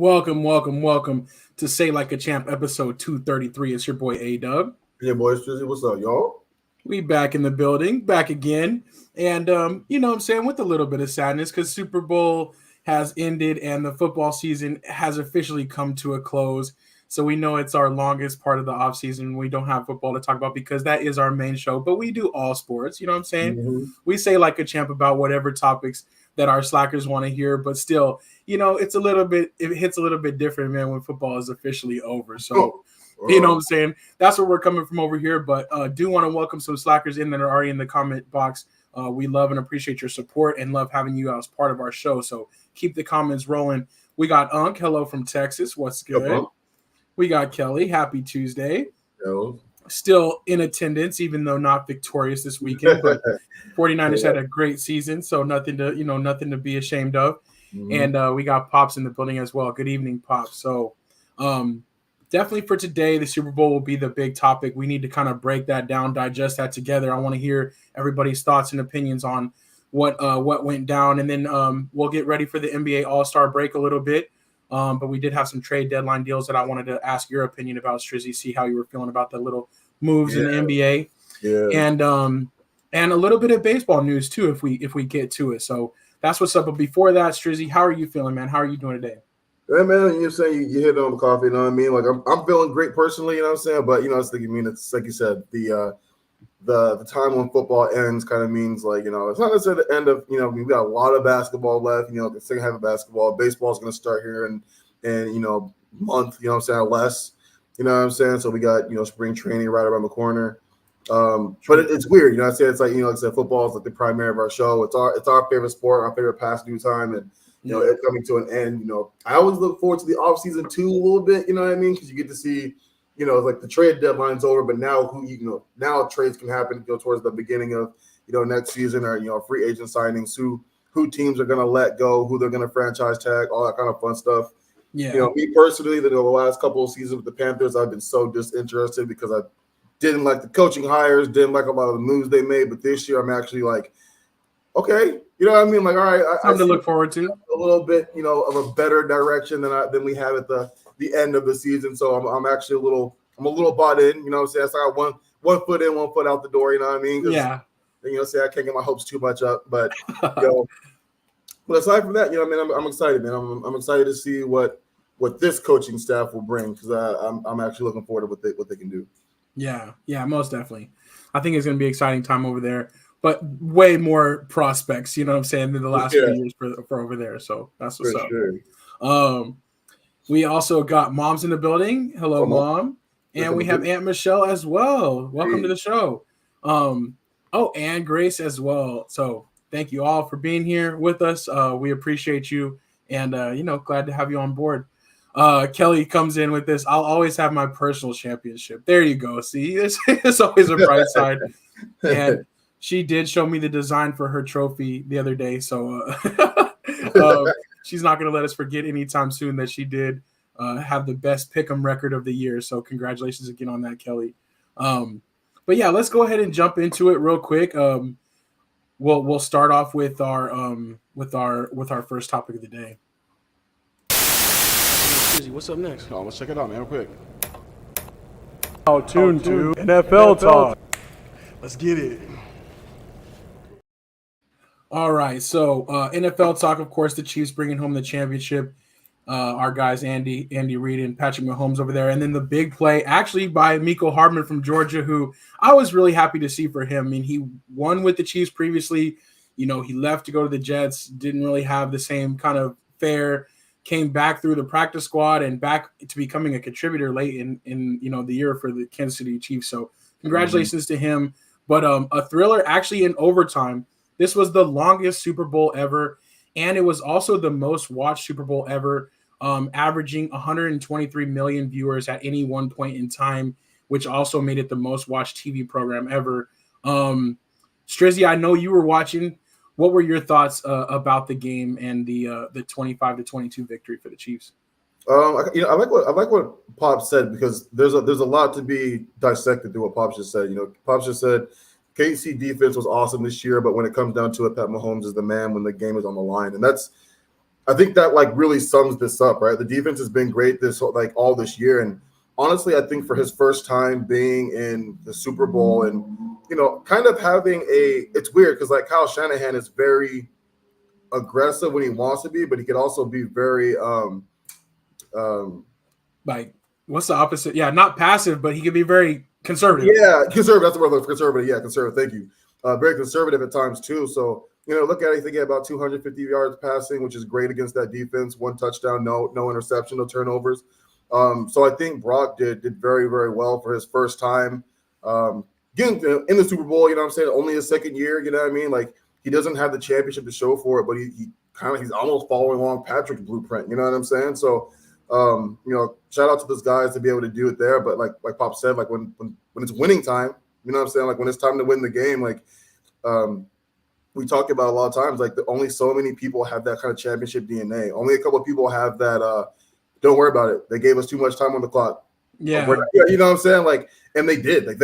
Welcome to Say Like a Champ, episode 233. It's your boy A-Dub. Yeah, boys, what's up, y'all? We back in the building, back again. And, you know what I'm saying, with a little bit of sadness because Super Bowl has ended and the football season has officially come to a close. So we know it's our longest part of the offseason. We don't have football to talk about because that is our main show. But we do all sports, you know what I'm saying? Mm-hmm. We say like a champ about whatever topics that our slackers want to hear. But still, you know, it hits a little bit different, man, when football is officially over. So, you know what I'm saying? That's where we're coming from over here. But do want to welcome some slackers in that are already in the comment box. We love and appreciate your support and love having you as part of our show. So keep the comments rolling. We got Unc. Hello from Texas. What's good? Yep. We got Kelly. Happy Tuesday. Yo. Still in attendance, even though not victorious this weekend. But 49ers had a great season, so nothing to be ashamed of. Mm-hmm. And we got Pops in the building as well. Good evening, Pops. So definitely for today, the Super Bowl will be the big topic. We need to kind of break that down, digest that together. I want to hear everybody's thoughts and opinions on what went down. And then we'll get ready for the NBA All-Star break a little bit. But we did have some trade deadline deals that I wanted to ask your opinion about, Strizzy, see how you were feeling about the little moves in the NBA. Yeah. And a little bit of baseball news too, if we get to it. So that's what's up. But before that, Strizzy, how are you feeling, man? How are you doing today? Hey, man, you're saying you hit on the coffee, you know what I mean? Like I'm feeling great personally, you know what I'm saying? But it's like it's like you said, the time when football ends kind of means like, it's not necessarily the end of, we've got a lot of basketball left, the second half of basketball. Baseball is going to start here in month, less, you know what I'm saying? So we got, spring training right around the corner. But it's weird, I say it's like, like I said, football is like the primary of our show. It's our favorite sport, our favorite pastime time, and it's coming to an end. I always look forward to the off season too a little bit, you know what I mean? Because you get to see, like the trade deadline's over, but now now trades can happen, towards the beginning of next season, or free agent signings, who teams are gonna let go, who they're gonna franchise tag, all that kind of fun stuff. Yeah. Me personally, the last couple of seasons with the Panthers, I've been so disinterested because I didn't like the coaching hires, didn't like a lot of the moves they made. But this year, I'm actually like, okay, you know what I mean? Like, all right, something to look forward to. A little bit, of a better direction than we have at the end of the season. So I'm actually a little bought in. You know what I'm saying? So I got one foot in, 1 foot out the door. You know what I mean? Yeah. Say I can't get my hopes too much up, but but aside from that, I'm excited, man. I'm excited to see what this coaching staff will bring because I'm actually looking forward to what they can do. Yeah, most definitely. I think it's going to be an exciting time over there, but way more prospects, you know what I'm saying, than the last few years for over there. So that's what's up. Sure. We also got Mom's in the building. Hello, Mom. And we have Aunt Michelle as well. Welcome to the show. And Grace as well. So thank you all for being here with us. We appreciate you and, glad to have you on board. Kelly comes in with this. I'll always have my personal championship. There you go. See, it's always a bright side. And she did show me the design for her trophy the other day. So she's not going to let us forget anytime soon that she did have the best pick'em record of the year. So congratulations again on that, Kelly. But yeah, let's go ahead and jump into it real quick. We'll start off with our first topic of the day. What's up next? Oh, let's check it out, man, real quick. Tune to NFL Talk. Let's get it. All right, so NFL Talk, of course, the Chiefs bringing home the championship. Our guys, Andy Reid and Patrick Mahomes over there. And then the big play actually by Mecole Hardman from Georgia, who I was really happy to see for him. I mean, he won with the Chiefs previously. He left to go to the Jets, didn't really have the same kind of fare. Came back through the practice squad and back to becoming a contributor late in the year for the Kansas City Chiefs. So congratulations to him. But a thriller actually in overtime. This was the longest Super Bowl ever, and it was also the most watched Super Bowl ever, averaging 123 million viewers at any one point in time, which also made it the most watched TV program ever. Strizzy, I know you were watching. What were your thoughts about the game and the 25-22 victory for the Chiefs? I like what Pops said because there's a lot to be dissected through what Pops just said. Pops just said KC defense was awesome this year, but when it comes down to it, Pat Mahomes is the man when the game is on the line, and that's I think that like really sums this up, right? The defense has been great like all this year, and honestly, I think for his first time being in the Super Bowl and kind of having it's weird because like Kyle Shanahan is very aggressive when he wants to be, but he could also be very like what's the opposite? Yeah, not passive, but he could be very conservative. Yeah, conservative. That's the word. Conservative. Yeah, conservative. Thank you. Very conservative at times too. So look at it. They get about 250 yards passing, which is great against that defense. 1 touchdown, no interception, no turnovers. So I think Brock did very, very well for his first time getting in the Super Bowl. You know what I'm saying? Only his second year. You know what I mean? Like he doesn't have the championship to show for it, but he's almost following along Patrick's blueprint. You know what I'm saying? So. Shout out to those guys to be able to do it there. But like Pop said, like when it's winning time, you know what I'm saying? Like when it's time to win the game, like we talk about a lot of times, like only so many people have that kind of championship DNA. Only a couple of people have that. Don't worry about it. They gave us too much time on the clock. Yeah, you know what I'm saying? Like, and they did. Like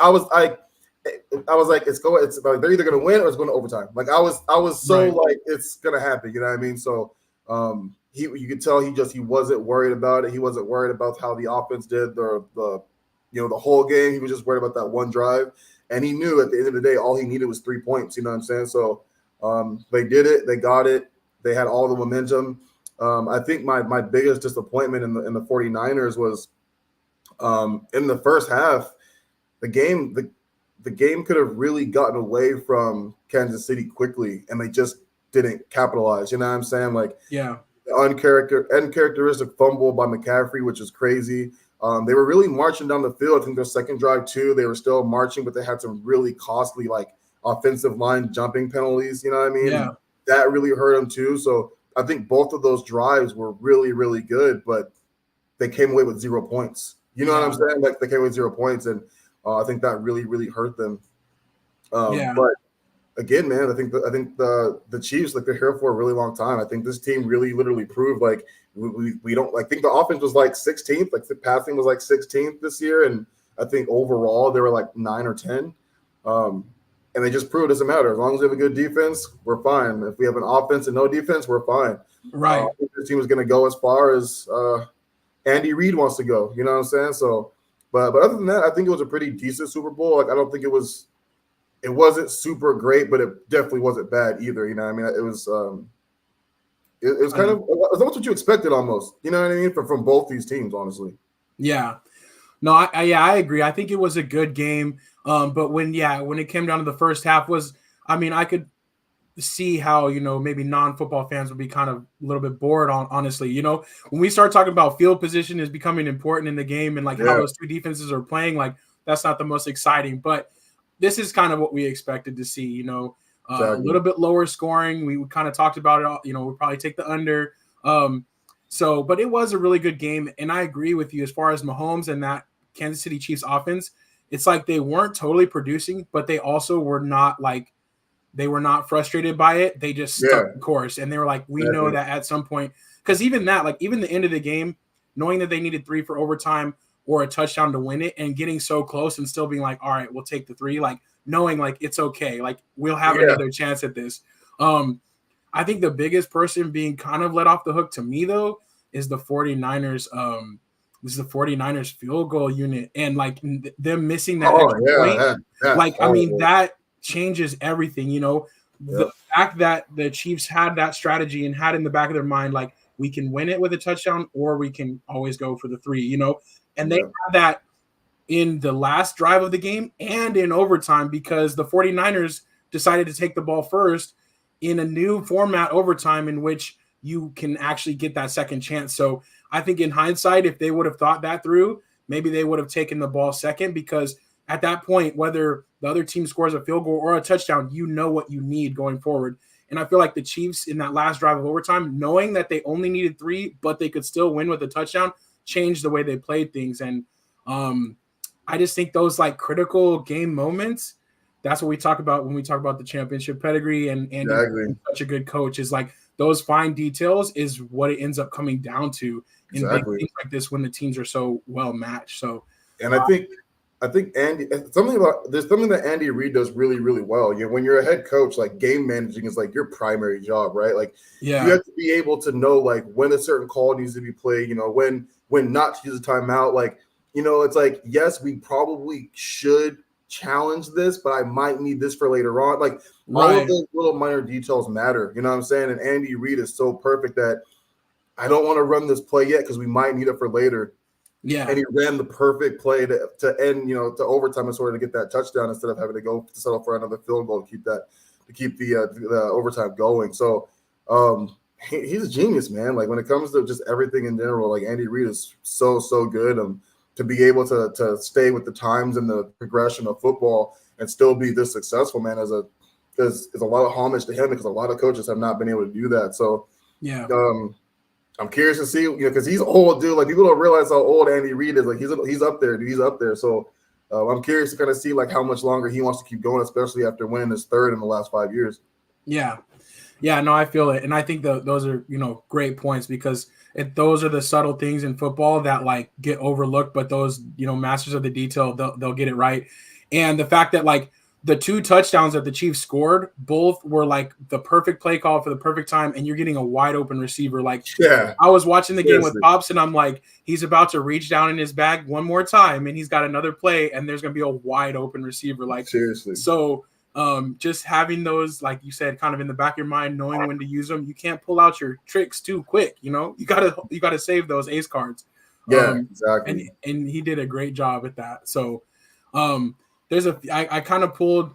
I was like, it's like they're either gonna win or it's going to overtime. Like I was so right. Like it's gonna happen. You know what I mean? So you could tell he wasn't worried about it. He wasn't worried about how the offense did the whole game. He was just worried about that one drive, and he knew at the end of the day all he needed was 3 points. You know what I'm saying? So they did it. They got it. They had all the momentum. I think my biggest disappointment in the 49ers was in the first half. The game could have really gotten away from Kansas City quickly, and they just didn't capitalize. You know what I'm saying? Like yeah. Uncharacteristic fumble by McCaffrey, which is crazy. They were really marching down the field. I think their second drive too, they were still marching, but they had some really costly like offensive line jumping penalties. You know what I mean? Yeah. That really hurt them too. So I think both of those drives were really, really good, but they came away with 0 points. You know what I'm saying? Like they came away with 0 points, and I think that really, really hurt them. But again, man, I think the Chiefs, like, they're here for a really long time. I think this team really literally proved like we don't. I think the offense was like 16th, like the passing was like 16th this year, and I think overall they were like 9 or 10. And they just proved it doesn't matter as long as we have a good defense, we're fine. If we have an offense and no defense, we're fine. Right. I think this team is going to go as far as Andy Reid wants to go. You know what I'm saying? So, but other than that, I think it was a pretty decent Super Bowl. Like I don't think it wasn't super great, but it definitely wasn't bad either. You know what I mean? It was kind of what you expected almost. You know what I mean? From both these teams, honestly. Yeah. No, I agree. I think it was a good game. But when it came down to the first half I could see how, maybe non-football fans would be kind of a little bit bored honestly. When we start talking about field position is becoming important in the game and like how those two defenses are playing, like that's not the most exciting, but this is kind of what we expected to see, exactly. A little bit lower scoring. We kind of talked about it all, we'll probably take the under. But it was a really good game. And I agree with you as far as Mahomes and that Kansas City Chiefs offense. It's like they weren't totally producing, but they also were not frustrated by it. They just stuck the course. And they were like, we know that at some point, because even the end of the game, knowing that they needed 3 for overtime or a touchdown to win it and getting so close and still being like, all right, we'll take the 3, like knowing like it's okay. Like we'll have another chance at this. I think the biggest person being kind of let off the hook to me though is the 49ers. This is the 49ers field goal unit and like them missing that extra point. That changes everything, The fact that the Chiefs had that strategy and had in the back of their mind, like we can win it with a touchdown or we can always go for the 3, and they had that in the last drive of the game and in overtime because the 49ers decided to take the ball first in a new format overtime in which you can actually get that second chance. So I think in hindsight, if they would have thought that through, maybe they would have taken the ball second because at that point, whether the other team scores a field goal or a touchdown, you know what you need going forward. And I feel like the Chiefs in that last drive of overtime, knowing that they only needed 3, but they could still win with a touchdown, changed the way they played things. And I just think those like critical game moments, that's what we talk about when we talk about the championship pedigree and such a good coach is like those fine details is what it ends up coming down to in big things like this when the teams are so well matched. So, and I think I think there's something that Andy Reid does really, really well. When you're a head coach, like game managing is like your primary job, right? Like you have to be able to know like when a certain call needs to be played, when not to use a timeout. Like, it's like, yes, we probably should challenge this, but I might need this for later on. Like all of those little minor details matter. You know what I'm saying? And Andy Reid is so perfect that I don't want to run this play yet because we might need it for later. Yeah. And he ran the perfect play to end, to overtime in order to get that touchdown instead of having to go to settle for another field goal to keep the overtime going. So he's a genius, man. Like when it comes to just everything in general, like Andy Reid is so good. To be able to stay with the times and the progression of football and still be this successful, man, is a lot of homage to him because a lot of coaches have not been able to do that. So yeah. I'm curious to see, because he's old, dude. Like people don't realize how old Andy Reid is. Like he's up there, dude. He's up there. So I'm curious to kind of see like how much longer he wants to keep going, especially after winning his third in the last 5 years. Yeah. No, I feel it, and I think those are great points because those are the subtle things in football that like get overlooked, but those masters of the detail they'll get it right, and the fact that like the 2 touchdowns that the Chiefs scored, both were like the perfect play call for the perfect time, and you're getting a wide open receiver. Like, I was watching the game with Pops, and I'm like, he's about to reach down in his bag one more time, and he's got another play, and there's gonna be a wide open receiver. Like, seriously. So, just having those, like you said, kind of in the back of your mind, knowing when to use them. You can't pull out your tricks too quick. You gotta save those ace cards. Yeah, exactly. And he did a great job at that. So, I kind of pulled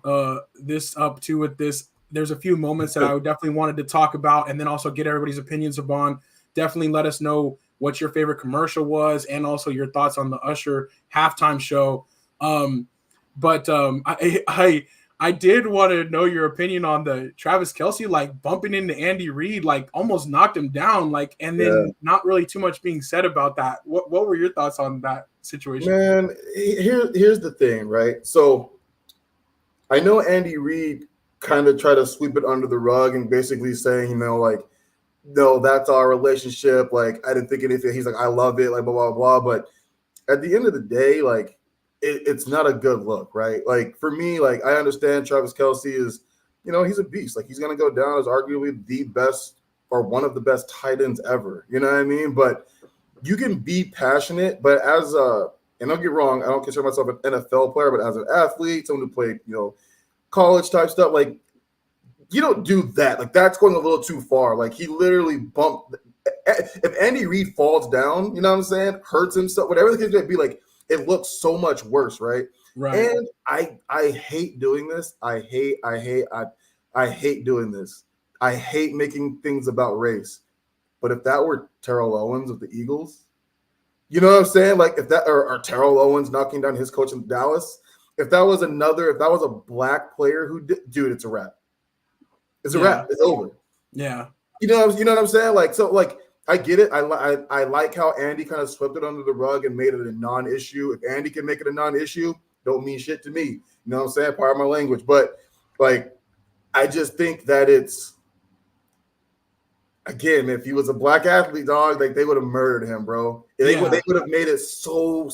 this up too with this. There's a few moments that I definitely wanted to talk about and then also get everybody's opinions upon. Definitely let us know what your favorite commercial was and also your thoughts on the Usher halftime show. I did want to know your opinion on the Travis Kelce, like bumping into Andy Reid, like almost knocked him down, like, and then not really too much being said about that. What were your thoughts on that situation? Man, here's the thing, right? So I know Andy Reid kind of tried to sweep it under the rug and basically saying, like, no, that's our relationship. Like, I didn't think anything. He's like, I love it, like, blah, blah, blah. But at the end of the day, like, it's not a good look, right? Like, for me, like, I understand Travis Kelce is, he's a beast. Like, he's going to go down as arguably the best or one of the best tight ends ever. You know what I mean? But you can be passionate, but and don't get wrong, I don't consider myself an NFL player, but as an athlete, someone who played, college type stuff, like, you don't do that. Like, that's going a little too far. Like, he literally bumped. If Andy Reid falls down, you know what I'm saying, hurts himself, whatever the case may be, like, it looks so much worse, right? And I hate doing this. I hate doing this. I hate making things about race. But if that were Terrell Owens of the Eagles, you know what I'm saying? Like if that or Terrell Owens knocking down his coach in Dallas, if that was a black player who did, dude, it's a wrap. It's a wrap. It's over. Yeah. You know what I'm saying? Like, so like I get it. I like how Andy kind of swept it under the rug and made it a non-issue. If Andy can make it a non-issue, don't mean shit to me. You know what I'm saying? Part of my language. But like, I just think that it's, again, if he was a black athlete, dog, like they would have murdered him, bro. They would have made it so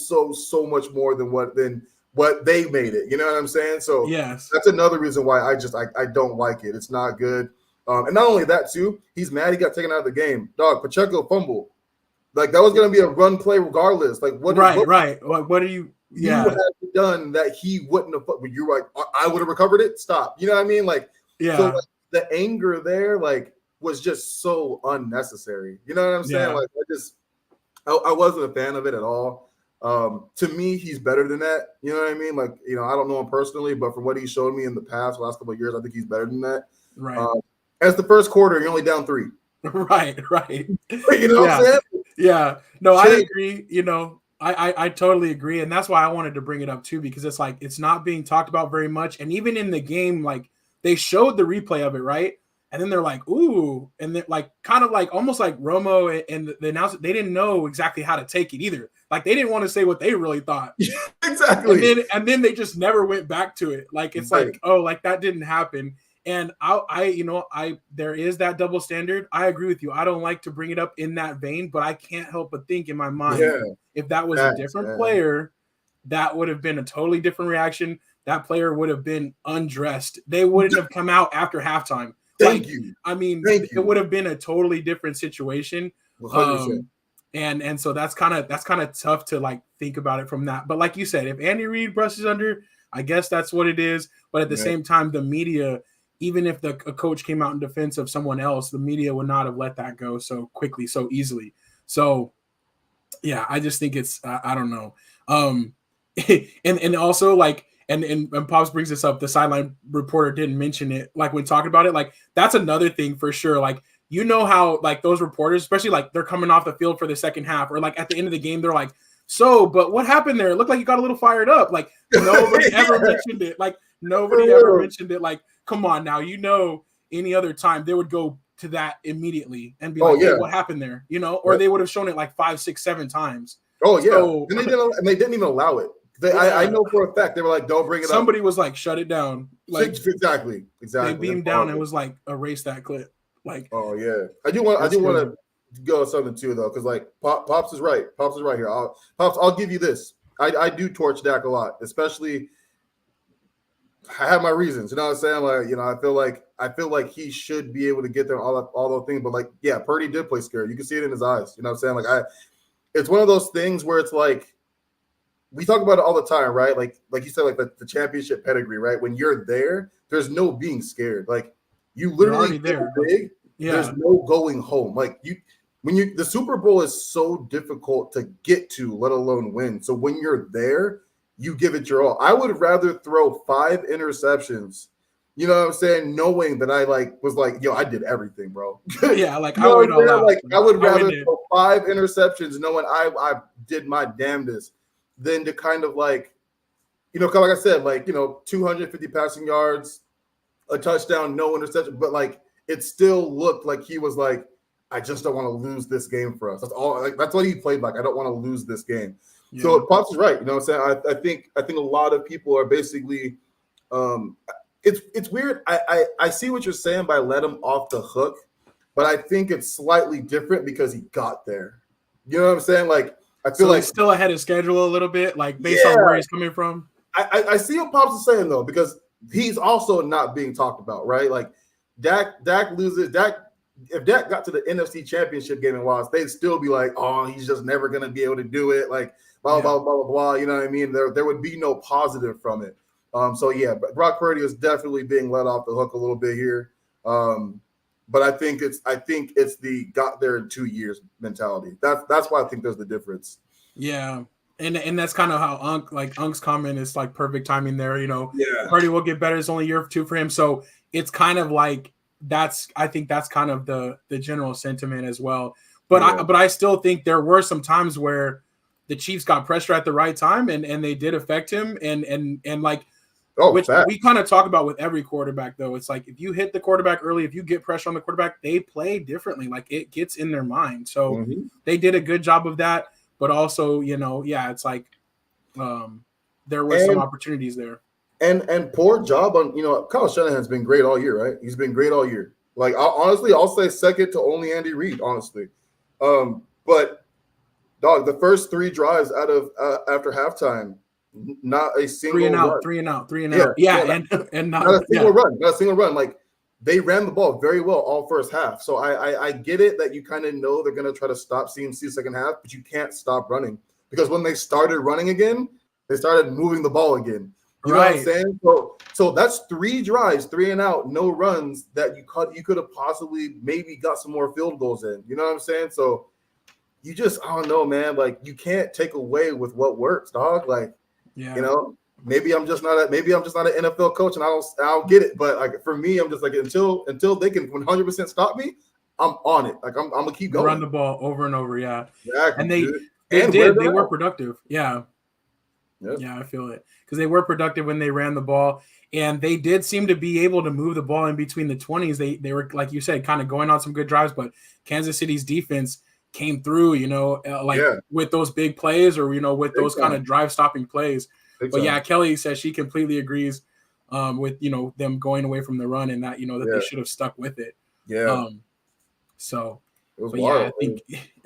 much more than what they made it. You know what I'm saying? So that's another reason why I don't like it. It's not good. And not only that, too, he's mad he got taken out of the game. Dog, Pacheco fumbled. Like that was gonna be a run play regardless. Like what what are you you have done that he wouldn't have, but you're like, I would have recovered it. Stop. You know what I mean? Like so like, the anger there, like, was just so unnecessary. You know what I'm saying? Like I wasn't a fan of it at all. To me, he's better than that. You know what I mean? Like, I don't know him personally, but from what he showed me in the past, last couple of years, I think he's better than that. Right. As the first quarter, you're only down 3. Right. You know what I'm saying? Yeah. No, I agree. I totally agree. And that's why I wanted to bring it up too, because it's like, it's not being talked about very much. And even in the game, like they showed the replay of it, right? And then they're like, ooh, and they're like, kind of like almost like Romo and the announcer, they didn't know exactly how to take it either. Like they didn't want to say what they really thought. Exactly. And then they just never went back to it. Like it's like, oh, like that didn't happen. And there is that double standard. I agree with you. I don't like to bring it up in that vein, but I can't help but think in my mind, if that was a different player, that would have been a totally different reaction. That player would have been undressed. They wouldn't have come out after halftime. Thank you. I mean, Thank it you. would have been a totally different situation. 100%. And so that's kind of tough to like think about it from that. But like you said, if Andy Reid brushes under, I guess that's what it is. But at the same time, the media, even if a coach came out in defense of someone else, the media would not have let that go so quickly, so easily. So yeah, I just think it's I don't know. And also like and Pops brings this up. The sideline reporter didn't mention it. Like when talking about it, like that's another thing for sure. Like you know how like those reporters, especially like they're coming off the field for the second half, or like at the end of the game, they're like, "So, but what happened there? It looked like you got a little fired up." Like nobody ever mentioned it. Like nobody ever mentioned it. Like come on now, any other time they would go to that immediately and be like, "Hey, what happened there?" Or they would have shown it like 5, 6, 7 times. Oh yeah, so, and they didn't even allow it. I know for a fact they were like, "Don't bring it up." Somebody was like, "Shut it down." Like exactly. They beamed down and was like, "Erase that clip." Like, oh yeah, I do want to go on something too though, because like Pops is right. Pops is right here. I'll give you this. I do torch Dak a lot, especially. I have my reasons, you know what I'm saying? Like, I feel like he should be able to get there, all those things. But like, yeah, Purdy did play scared. You can see it in his eyes. You know what I'm saying? Like, it's one of those things where it's like we talk about it all the time, right? Like you said, like the championship pedigree, right? When you're there, there's no being scared. Like you literally there. Big, there's no going home. Like the Super Bowl is so difficult to get to, let alone win. So when you're there, you give it your all. I would rather throw 5 interceptions, you know what I'm saying, knowing that I was like, yo, I did everything, bro. Yeah, like I would I would rather throw 5 interceptions knowing I did my damnedest than to kind of like, like I said, 250 passing yards, a touchdown, no interception, but like it still looked like he was like, I just don't want to lose this game for us. That's all. Like, that's what he played like. I don't want to lose this game. Yeah. So Pops is right. You know what I'm saying? I think a lot of people are basically it's weird. I see what you're saying by let him off the hook, but I think it's slightly different because he got there. You know what I'm saying? Like I feel like he's still ahead of schedule a little bit, like based on where he's coming from. I see what Pops is saying though, because he's also not being talked about, right? Like Dak loses. If Dak got to the NFC Championship game and lost, they'd still be like, "Oh, he's just never going to be able to do it." Like, blah, blah, blah, blah, blah. You know what I mean? There would be no positive from it. So, yeah, but Brock Purdy is definitely being let off the hook a little bit here. But I think it's the got there in 2 years mentality. That's why I think there's the difference. Yeah. And that's kind of how Unk's comment is like perfect timing there. Purdy will get better. It's only year 2 for him. So it's kind of like, I think that's kind of the general sentiment as well. But I still think there were some times where the Chiefs got pressure at the right time and they did affect him and like which we kind of talk about with every quarterback though. It's like if you hit the quarterback early, if you get pressure on the quarterback, they play differently. Like it gets in their mind. So they did a good job of that. But also, it's like there were some opportunities there. And poor job on, Kyle Shanahan's been great all year, right? He's been great all year. Like, honestly, I'll say second to only Andy Reid, honestly. But, dog, the first 3 drives out of after halftime, not a single 3 and out. Yeah, and not a single run. Not a single run. Like, they ran the ball very well all first half. So I get it that you kind of know they're going to try to stop CMC second half, but you can't stop running. Because when they started running again, they started moving the ball again. You know what I'm saying? So that's 3 drives, 3 and out, no runs that you could have possibly maybe got some more field goals in. You know what I'm saying? So you just, I don't know, man. Like you can't take away with what works, dog. Like, maybe I'm just not an NFL coach and I don't get it. But like for me, I'm just like until they can 100% stop me, I'm on it. Like I'm gonna keep going. Run the ball over and over, yeah. Exactly, and they were productive, yeah. Yep. Yeah, I feel it because they were productive when they ran the ball, and they did seem to be able to move the ball in between the 20s. They were, like you said, kind of going on some good drives, but Kansas City's defense came through, with those big plays or with those kind of drive stopping plays. But yeah, Kelly says she completely agrees with them going away from the run and that that they should have stuck with it. Yeah. So It was But yeah, wild.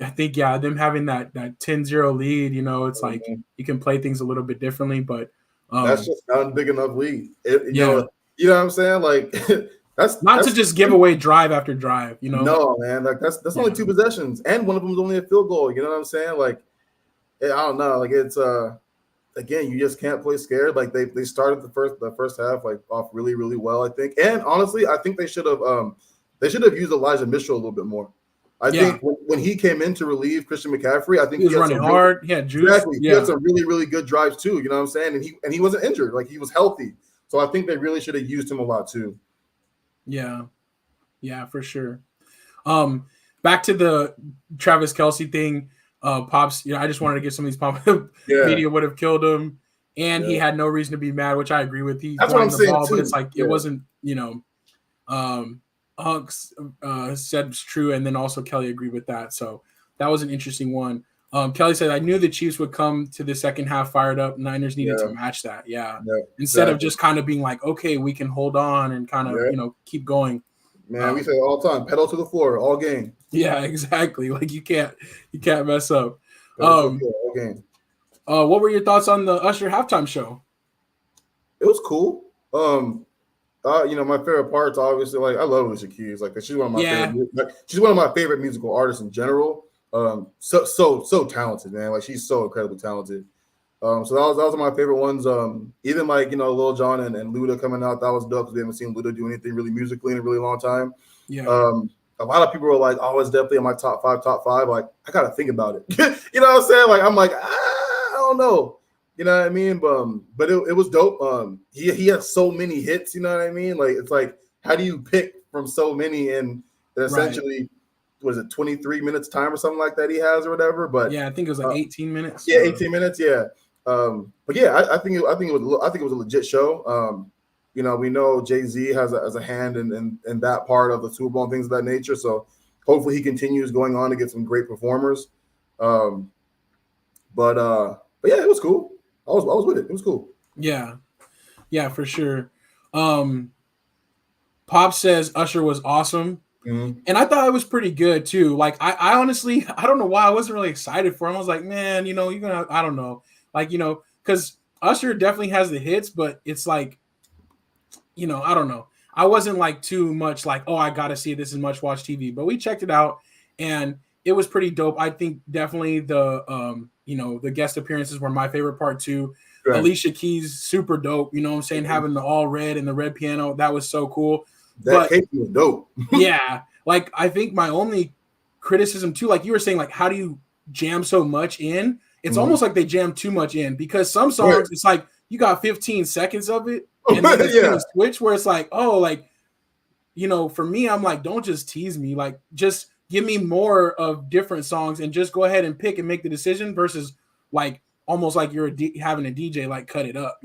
I think yeah, them having that 10-0 lead, it's like Mhm. you can play things a little bit differently. But That's just not a big enough lead. yeah, You know what I'm saying? Like not to that's just give away drive after drive. no, man. Like that's only Yeah, 2 possessions, and one of them is only a field goal. You know what I'm saying? Like I don't know. Like it's again, you just can't play scared. Like they started the first half like off really really well, I think. And honestly, I think they should have used Elijah Mitchell a little bit more. I yeah, think when he came in to relieve Christian McCaffrey, I think he was running hard. He had juice. exactly he had Yeah, some really really good drives too. You know what I'm saying? And he wasn't injured. Like he was healthy. So I think they really should have used him a lot too. yeah, yeah, for sure. Um, Back to the Travis Kelce thing. Pops, I just wanted to get some of these pop Yeah, media would have killed him, and he yeah. had no reason to be mad, which I agree with. He That's what I'm wanted the saying ball, but it's too. like it Yeah, wasn't. Hunks said it's true, and then also Kelly agreed with that. So that was an interesting one. Kelly said, "I knew the Chiefs would come to the second half fired up. Niners needed to yeah, match that. Yeah, yeah. instead of Exactly. just kind of being like, okay, we can hold on and kind of Yeah, keep going. man. We Um, say it all the time, pedal to the floor all game. yeah, exactly. Like you can't mess up. Pedal to the floor all game. What were your thoughts on the Usher halftime show? It was cool. My favorite parts, obviously, like I love Alicia Keys. Like she's one of my Yeah, favorite. Like, she's one of my favorite musical artists in general. So talented, man. Like she's so incredibly talented. So that was one of my favorite ones. Even like Lil Jon and Luda coming out, that was dope because we haven't seen Luda do anything really musically in a really long time. yeah, A lot of people were like, "Oh, it's definitely in my top five." Like I gotta think about it. You know what I'm saying? Like I'm like, I don't know. You know what I mean? But it was dope. He has so many hits. You know what I mean? Like it's like, how do you pick from so many and right. essentially, was it 23 minutes time or something like that he has or whatever? But Yeah, I think it was like 18 minutes. yeah, 18 minutes. Yeah. But yeah, I think it was a legit show. We know Jay-Z has a hand in that part of the Super Bowl and things of that nature. So hopefully he continues going on to get some great performers. Um, but yeah, it was cool. I was with it. It was cool. Yeah, yeah, for sure. Um, Pop says Usher was awesome. Mhm. And I thought it was pretty good too. Like I honestly I don't know why I wasn't really excited for him. I was like, man, you're gonna I don't know. Like, because Usher definitely has the hits, but it's like, I don't know. I wasn't like too much like, oh, I gotta see this is much watch TV. But we checked it out and it was pretty dope. I think definitely the guest appearances were my favorite part too. Right. Alicia Keys, super dope. You know what I'm saying? Having the all red and the red piano, that was so cool. That But cake was dope. yeah, like I think my only criticism too, like you were saying, like how do you jam so much in? It's Mhm. almost like they jam too much in because some Right. songs it's like you got 15 seconds of it and then it's Yeah. gonna switch where it's like, oh, like for me, I'm like, don't just tease me, like just give me more of different songs and just go ahead and pick and make the decision versus like almost like you're having a DJ like cut it up.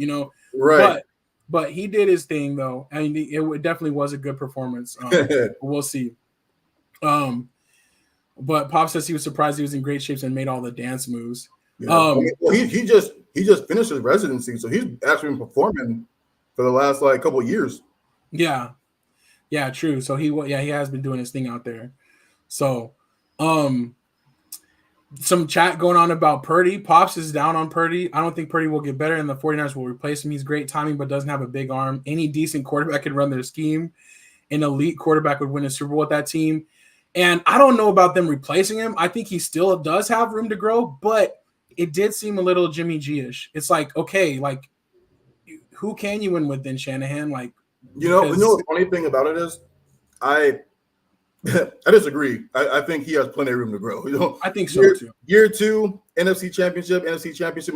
Right. But he did his thing though. I mean, it definitely was a good performance. We'll see. But Pop says he was surprised he was in great shapes and made all the dance moves. Yeah. I mean, well, he just finished his residency, so he's actually been performing for the last like couple of years. Yeah, yeah, true. So he has been doing his thing out there. So, um, some chat going on about Purdy. Pops is down on Purdy. I don't think Purdy will get better, and the 49ers will replace him. He's great timing, but doesn't have a big arm. Any decent quarterback could run their scheme. An elite quarterback would win a Super Bowl with that team. And I don't know about them replacing him. I think he still does have room to grow, but it did seem a little Jimmy G-ish. It's like, okay, like who can you win with then, Shanahan? Like, The funny thing about it is, I I disagree. I think he has plenty of room to grow. I think so too. Year two, NFC Championship, and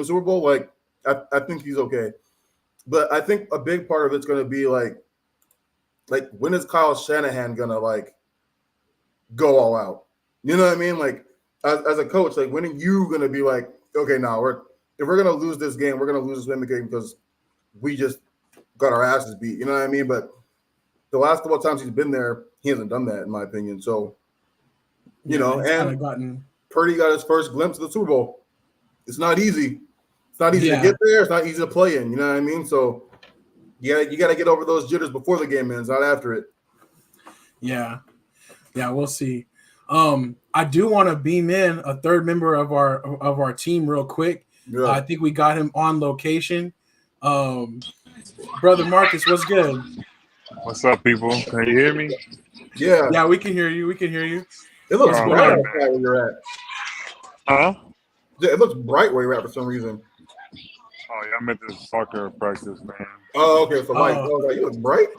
Super Bowl. Like I think he's okay, but I think a big part of it's going to be like when is Kyle Shanahan gonna like go all out? You know what I mean? Like as a coach, like when are you gonna be like, okay, now if we're gonna lose this game, we're gonna lose this game because we just got our asses beat. You know what I mean? But the last couple of times he's been there, he hasn't done that, in my opinion. So, and Purdy got his first glimpse of the Super Bowl. It's not easy. It's not easy to get there. It's not easy to play in. You know what I mean? So, you got to get over those jitters before the game ends, not after it. Yeah, we'll see. I do want to beam in a third member of our team real quick. Yeah. I think we got him on location. Brother Marcus, what's good? What's up, people? Can you hear me? Yeah. Yeah, we can hear you. We can hear you. It looks Oh, bright man. outside where you're at. Huh? Yeah, it looks bright where you're at for some reason. Oh, yeah, I'm at this soccer practice, man. Oh, okay. So like, Oh. I was like, you look bright.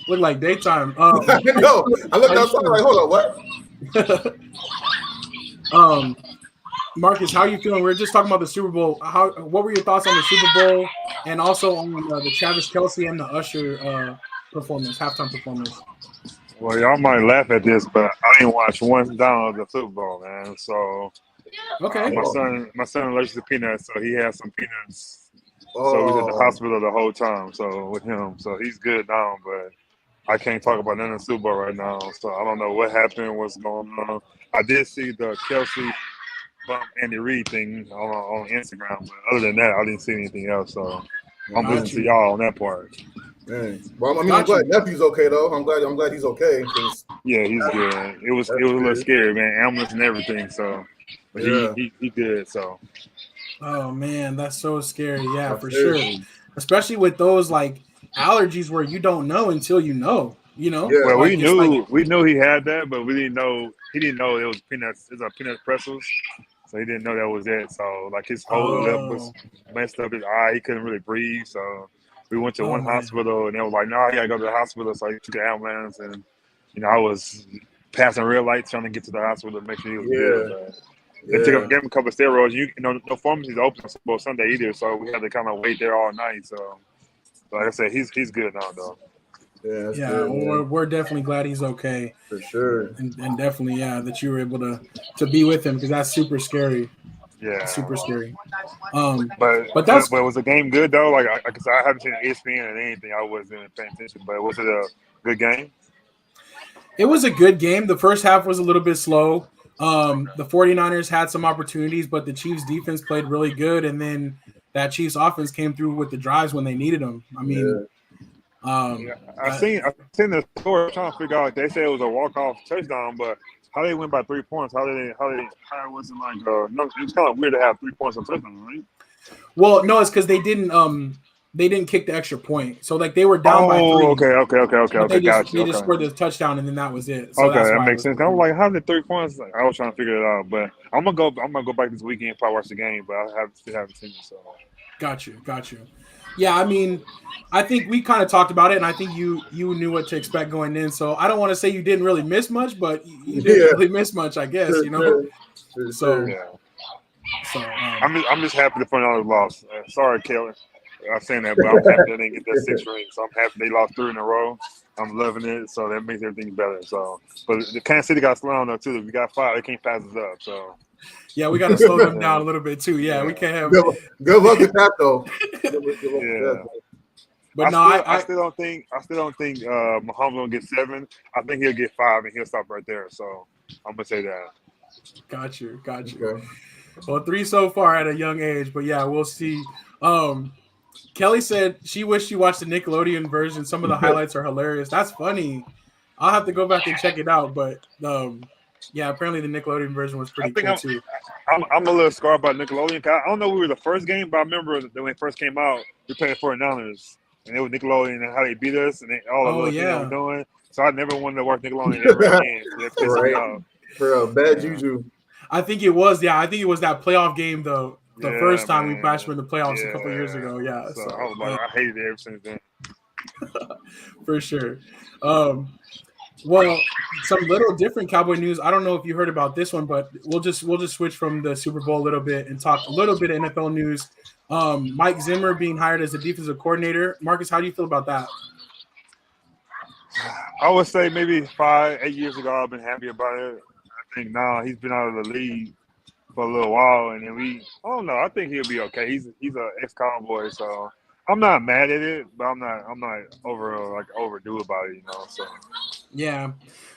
Look like daytime. No, I looked outside like, hold on, what? Marcus, how are you feeling? We were just talking about the Super Bowl. What were your thoughts on the Super Bowl, and also on the Travis Kelce and the Usher performance, halftime performance? Well, y'all might laugh at this, but I didn't watch one down of the Super Bowl, man. So Okay. my son allergic to peanuts, so he had some peanuts. So we was at the hospital the whole time. So with him, so he's good now, but I can't talk about none of the Super Bowl right now. So I don't know what happened, what's going on. I did see the Kelsey bump Andy Reid thing on Instagram, but other than that, I didn't see anything else. So I'm listening to y'all on that part. Dang. Well, I mean, I'm glad nephew's okay though. I'm glad he's okay. Yeah, he's good. It was a little scary, man. Ambulance and everything. So, but he good. So. Oh man, that's so scary. Yeah, That's for scary. sure. Especially with those like allergies where you don't know until you know. You know. Yeah. Well, like, we knew he had that, but we didn't know he didn't know it was peanuts. It's a peanut pretzels. So he didn't know that was it. So like his whole lip was messed up. His eye, he couldn't really breathe. So we went to one hospital, and they were like, "No, you gotta go to the hospital." So he took the ambulance, and I was passing red lights trying to get to the hospital to make sure he was good. But they gave him a couple of steroids. No pharmacies open on Sunday either, so we had to kind of wait there all night. So like I said, he's good now, though. Yeah, good, we're definitely glad he's okay. For sure. And definitely, that you were able to be with him, because that's super scary. Yeah, that's super scary. But was the game good though? Like, cause I haven't seen ESPN and anything. I wasn't paying attention. But was it a good game? It was a good game. The first half was a little bit slow. The 49ers had some opportunities, but the Chiefs defense played really good, and then that Chiefs offense came through with the drives when they needed them. I mean. I seen the score. Trying to figure out. They said it was a walk-off touchdown, but how they went by 3 points? How it wasn't like no? It was kind of weird to have 3 points on touchdown, right? Well, no, it's because they didn't kick the extra point. So like they were down by 3. Okay. They Gotcha. just scored the touchdown, and then that was it. So Okay, that's that why makes sense. I was like, how did 3 points? I was trying to figure it out, but I'm gonna go back this weekend and probably watch the game, but I still haven't seen it. So. Got you. Yeah, I mean, I think we kind of talked about it, and I think you knew what to expect going in. So I don't want to say you didn't really miss much, but you didn't really miss much, I guess. So I'm just happy the 49ers lost. Sorry, Kelly, I'm saying that, but I'm happy they didn't get that 6 ring. So I'm happy they lost 3 in a row. I'm loving it, so that makes everything better. So, but the Kansas City got slowed though too. If we got 5, they can't pass us up. So. Yeah, we got to slow them down a little bit too. Yeah, we can't have. Good luck with that though. But I still don't think Mahomes gonna get 7. I think he'll get 5 and he'll stop right there. So I'm gonna say that. Got you. Okay. Well, 3 so far at a young age, but yeah, we'll see. Kelly said she wished she watched the Nickelodeon version. Some of the highlights are hilarious. That's funny. I'll have to go back and check it out. But yeah, apparently the Nickelodeon version was pretty cool too. I'm a little scarred by Nickelodeon. I don't know if we were the first game, but I remember that when it first came out, we played 49ers, and it was Nickelodeon and how they beat us and all the little things they were doing. So I never wanted to watch Nickelodeon ever again. That pissed me off. For bad juju. I think it was. Yeah, I think it was that playoff game though. The first time we bashed them in the playoffs a couple years ago. Yeah. So I was like, I hated it ever since then. For sure. Well, some little different Cowboy news. I don't know if you heard about this one, but we'll just switch from the Super Bowl a little bit and talk a little bit of NFL news. Mike Zimmer being hired as the defensive coordinator. Marcus, how do you feel about that? I would say maybe 5-8 years ago I've been happy about it. I think now he's been out of the league for a little while, and then I don't know. I think he'll be okay. He's an ex-Cowboy, so I'm not mad at it, but I'm not overdue about it, So yeah,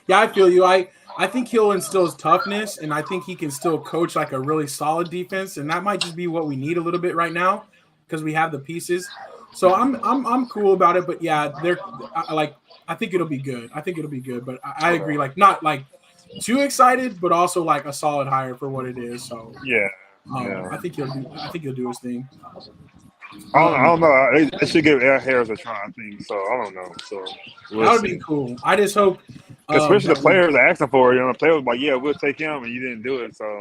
I feel you. I think he'll instill his toughness, and I think he can still coach like a really solid defense, and that might just be what we need a little bit right now because we have the pieces. So I'm cool about it, but yeah, I think it'll be good. But I agree, like not like too excited, but also like a solid hire for what it is. So Yeah. I think he'll do his thing. I don't know. They should give Ed Harris a try. I think so. I don't know. So That would be cool. I just hope, especially the players are asking for it. You know, the players were like, "Yeah, we'll take him," and you didn't do it. So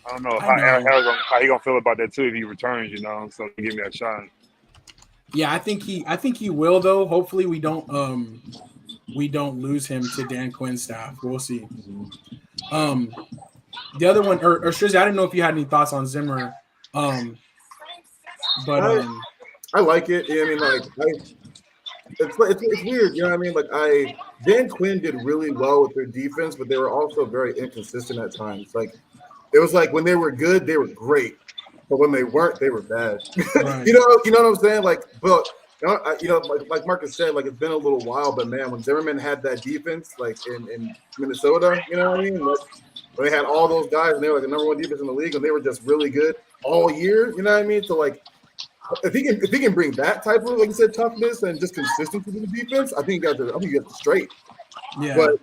I don't know how he gonna feel about that too if he returns. You know, so give me a shot. Yeah, I think he will though. Hopefully, we don't lose him to Dan Quinn's staff. We'll see. The other one, or Shrizzy, I didn't know if you had any thoughts on Zimmer. But I like it. I mean, it's weird, you know what I mean? Like Dan Quinn did really well with their defense, but they were also very inconsistent at times. Like it was like when they were good, they were great, but when they weren't, they were bad. Right. you know what I'm saying? Like, but like Marcus said, like it's been a little while, but man, when Zimmerman had that defense, like in Minnesota, you know what I mean? Like, when they had all those guys and they were like the number one defense in the league, and they were just really good all year, you know what I mean? So like, if he can bring that type of, like you said, toughness and just consistency to the defense, I think he got the straight. Yeah. But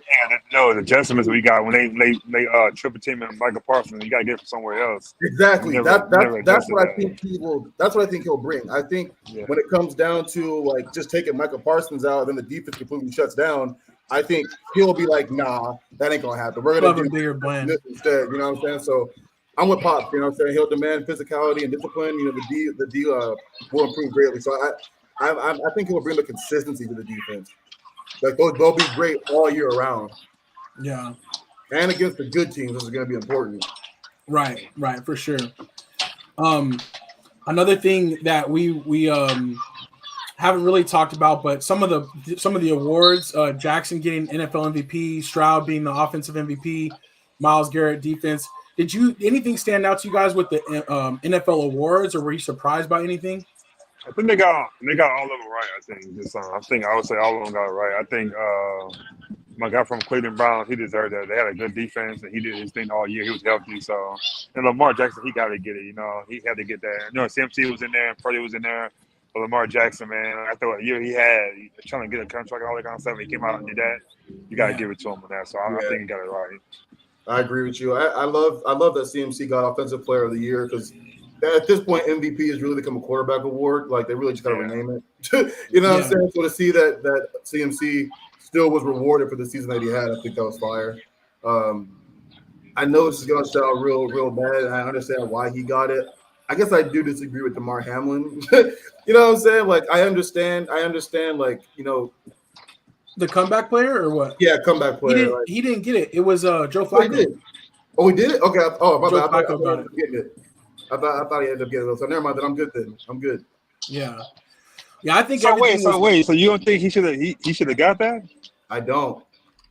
the adjustments we got when they triple team and Michael Parsons, you got to get it from somewhere else. Exactly. That's what I think he will. That's what I think he'll bring. I think when it comes down to like just taking Michael Parsons out, then the defense completely shuts down. I think he'll be like, nah, that ain't gonna happen. We're gonna do a bigger blend instead. You know what I'm saying? So I'm with Pop. You know what I'm saying? He'll demand physicality and discipline. You know, the D will improve greatly. So I think he'll bring the consistency to the defense. Like they'll be great all year round. Yeah. And against the good teams, this is going to be important. Right, for sure. Another thing that we haven't really talked about, but some of the awards, Jackson getting NFL MVP, Stroud being the offensive MVP, Myles Garrett defense. Did anything stand out to you guys with the NFL awards, or were you surprised by anything? I think they got all of them right. I think I would say all of them got it right. I think my guy from Cleveland Browns, he deserved that. They had a good defense, and he did his thing all year. He was healthy, so and Lamar Jackson, he got to get it. You know, he had to get that. You know, CMC was in there, Freddie was in there, but Lamar Jackson, man, after a year he had trying to get a contract and all that kind of stuff, he came out and did that. You got to give it to him on that. So I think he got it right. I agree with you. I love that CMC got Offensive Player of the Year because at this point MVP has really become a quarterback award. Like they really just got to rename it. You know what I'm saying? So to see that CMC still was rewarded for the season that he had, I think that was fire. I know this is gonna sound real bad, and I understand why he got it. I guess I do disagree with DeMar Hamlin. You know what I'm saying? Like I understand. Like the comeback player or what? Yeah, comeback player. He didn't get it. It was Joe Flacco. Oh, he did it. Okay. Oh, my bad. I thought he ended up getting it. So never mind. Then I'm good. I'm good. Yeah. I think. So wait. So you don't think he should have got that? I don't.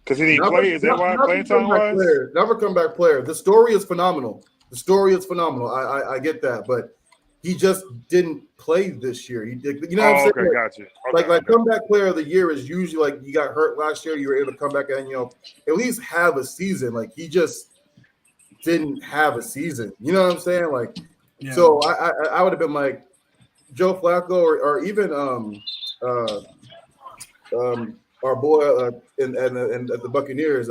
Because he didn't play. Is that why playing time wise? Never comeback player. The story is phenomenal. I get that, but he just didn't play this year. He did. You know what I'm saying? Okay, got you. Okay, like comeback player of the year is usually like you got hurt last year. You were able to come back and at least have a season. Like he just didn't have a season. You know what I'm saying? Like, so I would have been like Joe Flacco or even our boy in the Buccaneers.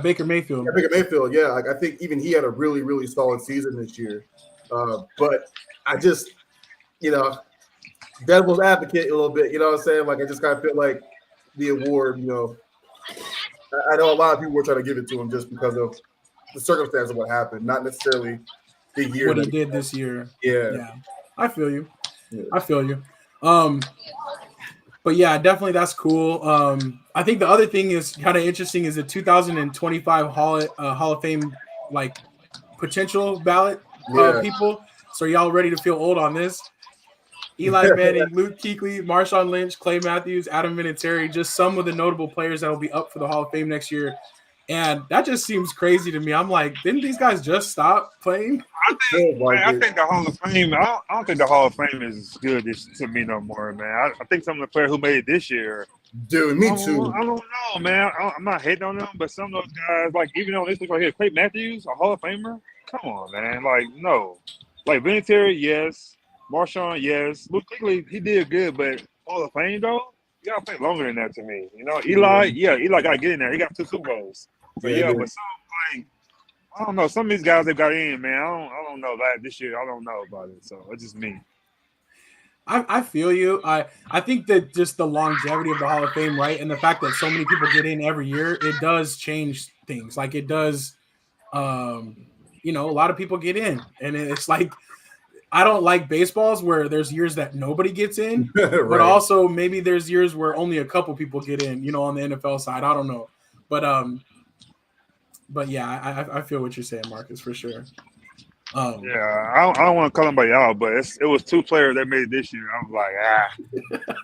Baker Mayfield. Yeah, Baker Mayfield. Yeah, like I think even he had a really solid season this year. But I just, devil's advocate a little bit. You know what I'm saying? Like I just kind of feel like the award. I know a lot of people were trying to give it to him just because of the circumstance of what happened, not necessarily the year what he did this year. Yeah. I feel you. But yeah, definitely that's cool. I think the other thing is kind of interesting is the 2025 Hall of Fame like potential ballot people. So y'all ready to feel old on this? Eli Manning, Luke Kuechly, Marshawn Lynch, Clay Matthews, Adam Vinatieri, just some of the notable players that will be up for the Hall of Fame next year. And that just seems crazy to me. I'm like, didn't these guys just stop playing? I think the Hall of Fame. I don't think the Hall of Fame is good to me no more, man. I think some of the players who made it this year. Dude, me too. I don't know, man. I'm not hating on them, but some of those guys, like even on this list right here, Clay Matthews, a Hall of Famer. Come on, man. Like no, like Vinatieri, yes. Marshawn, yes. Luke Kuechly, he did good, but Hall of Fame though, you gotta play longer than that to me. Eli got to get in there. He got 2 Super Bowls. So but some like I don't know. Some of these guys they got in, man. I don't know that this year. I don't know about it. So it's just me. I feel you. I think that just the longevity of the Hall of Fame, right, and the fact that so many people get in every year, it does change things. Like it does, a lot of people get in, and it's like I don't like baseballs where there's years that nobody gets in, right. but also maybe there's years where only a couple people get in. On the NFL side, I don't know, but yeah, I feel what you're saying, Marcus, for sure. I don't want to call anybody out, but it was 2 players that made it this year. I'm like,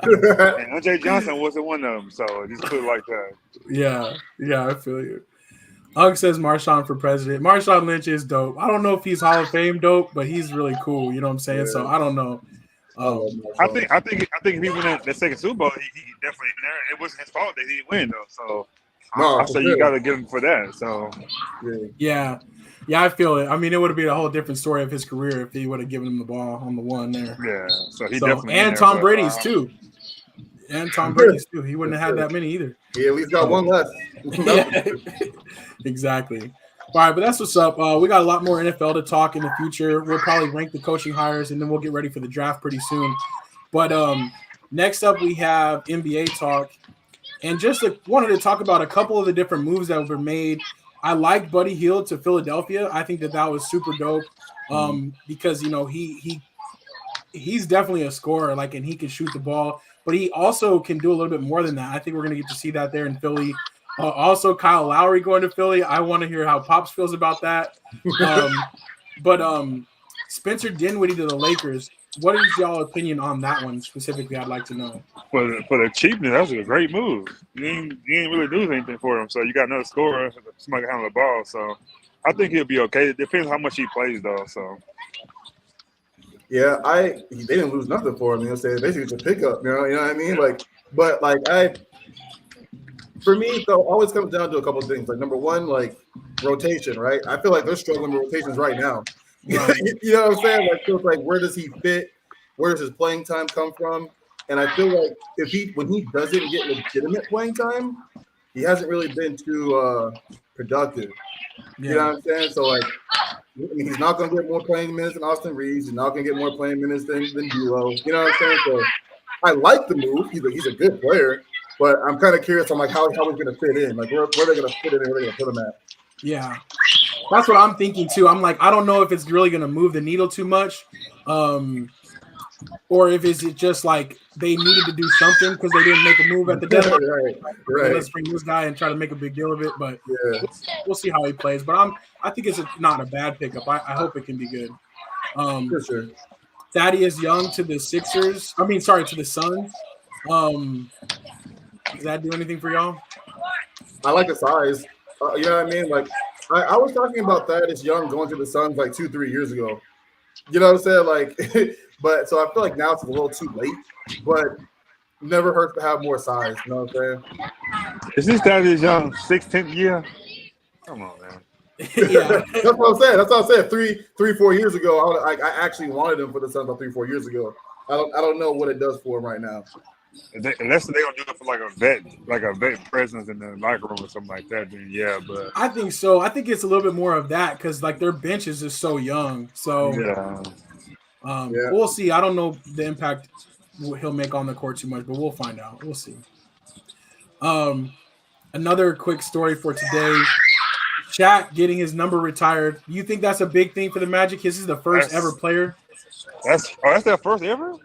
and Andre Johnson wasn't one of them, so just put it like that. Yeah, I feel you. Ugg says Marshawn for president. Marshawn Lynch is dope. I don't know if he's Hall of Fame dope, but he's really cool. You know what I'm saying? Yeah. So I don't know. I think if he win that second Super Bowl, he definitely in there. It wasn't his fault that he didn't win though. So I say you got to give him for that. So yeah, I feel it. I mean, it would have been a whole different story of his career if he would have given him the ball on the one there. Yeah, so he definitely and Tom Brady's too. And Tom Brady's too. He wouldn't have had that many either. He at least got one less. Yeah, exactly. All right, but that's what's up. We got a lot more NFL to talk in the future. We'll probably rank the coaching hires, and then we'll get ready for the draft pretty soon. But next up, we have NBA talk. And just wanted to talk about a couple of the different moves that were made. I like Buddy Hield to Philadelphia. I think that was super dope because, he's definitely a scorer, and he can shoot the ball. But he also can do a little bit more than that. I think we're going to get to see that there in Philly. Also, Kyle Lowry going to Philly. I want to hear how Pops feels about that. But Spencer Dinwiddie to the Lakers. What is y'all opinion on that one specifically? I'd like to know. For the cheapness, that was a great move. You ain't really lose anything for him. So you got another scorer, somebody can handle the ball. So I think he'll be okay. It depends how much he plays, though. So. Yeah, they didn't lose nothing for him. Basically it's a pickup. You know what I mean? For me, though, always comes down to a couple of things. Number one, rotation, right? I feel like they're struggling with rotations right now. You know what I'm saying? So it's where does he fit? Where does his playing time come from? And I feel like when he doesn't get legitimate playing time, he hasn't really been too productive. Yeah. You know what I'm saying? So he's not going to get more playing minutes than Austin Reeves. He's not going to get more playing minutes than D'Lo. You know what I'm saying? So I like the move. He's a good player, but I'm kind of curious on how he's going to fit in. Where they're going to fit in and where they're going to put him at. Yeah, that's what I'm thinking too. I'm I don't know if it's really going to move the needle too much, or if it's just they needed to do something because they didn't make a move at the deadline. Right. Let's bring this guy and try to make a big deal of it. But we'll see how he plays. But I think it's not a bad pickup. I hope it can be good. For sure. Thaddeus Young to the Sixers. To the Suns. Does that do anything for y'all? I like the size. You know what I mean? I was talking about Thaddeus Young going to the Suns 2-3 years ago. You know what I'm saying? But so I feel like now it's a little too late. But never hurts to have more size. You know what I'm saying? Is this Thaddeus Young 16th year? Come on, man. Yeah, that's what I'm saying. 3-4 years ago, I actually wanted him for the Suns 3-4 years ago. I don't know what it does for him right now. Unless they're gonna do it for a vet presence in the locker room or something like that, then yeah. But I think so. I think it's a little bit more of that because their bench is just so young. So we'll see. I don't know the impact he'll make on the court too much, but we'll find out. We'll see. Another quick story for today. Shaq getting his number retired. You think that's a big thing for the Magic? This is the first ever player. That's their first ever?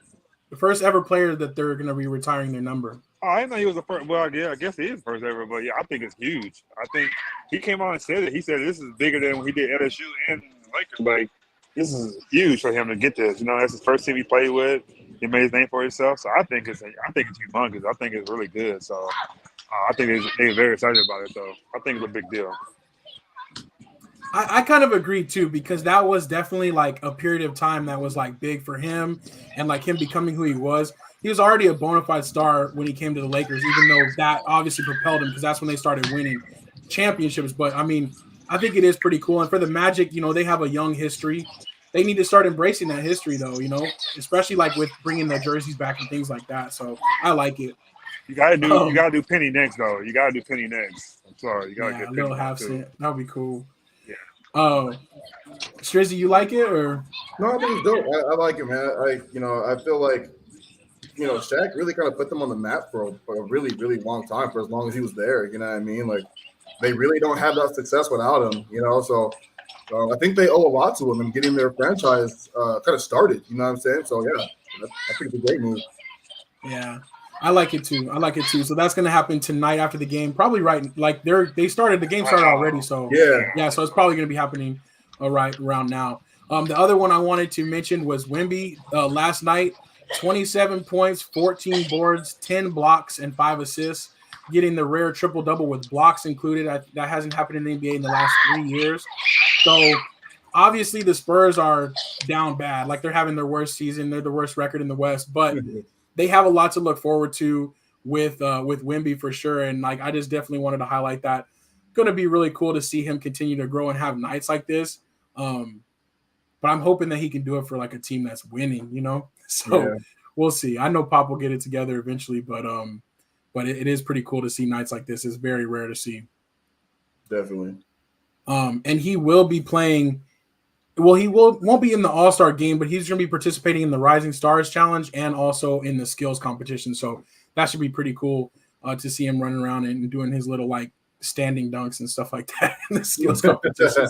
The first ever player that they're going to be retiring their number. Oh, I didn't know he was the first. Well, I guess he is the first ever, but yeah, I think it's huge. I think he came out and said it. He said this is bigger than when he did LSU and Lakers. This is huge for him to get this. That's his first team he played with. He made his name for himself. So I think it's humongous. I think it's really good. So I think they're very excited about it. So I think it's a big deal. I kind of agree too, because that was definitely a period of time that was big for him and him becoming who he was. He was already a bona fide star when he came to the Lakers, even though that obviously propelled him because that's when they started winning championships. But I think it is pretty cool. And for the Magic, they have a young history. They need to start embracing that history though, especially with bringing the jerseys back and things like that. So I like it. You gotta do Penny next though. You gotta do Penny next. So you gotta Yeah, get a little Pippen one half too. cent. That would be cool. Yeah. Strizzy, you like it or? No, I think it's dope. I like it, man. I feel like Shaq really kind of put them on the map for a really, really long time, for as long as he was there. You know what I mean? Like, they really don't have that success without him. So I think they owe a lot to him and getting their franchise kind of started. You know what I'm saying? So yeah, I think it's a great move. Yeah, I like it too. So that's gonna happen tonight after the game. Probably right. Like the game started already. So Yeah. yeah. So it's probably gonna be happening right around now. The other one I wanted to mention was Wemby last night. 27 points, 14 boards, 10 blocks, and 5 assists, getting the rare triple double with blocks included. That hasn't happened in the NBA in the last 3 years. So obviously the Spurs are down bad. Like they're having their worst season. They're the worst record in the West, but they have a lot to look forward to with Wemby for sure. And like I just definitely wanted to highlight that. Going to be really cool to see him continue to grow and have nights like this. But I'm hoping that he can do it for like a team that's winning, So we'll see. I know Pop will get it together eventually, but it is pretty cool to see nights like this. It's very rare to see. Definitely. And he will be playing. Well, won't be in the All-Star game, but he's going to be participating in the Rising Stars Challenge and also in the skills competition. So that should be pretty cool to see him running around and doing his little like standing dunks and stuff like that in the skills competition.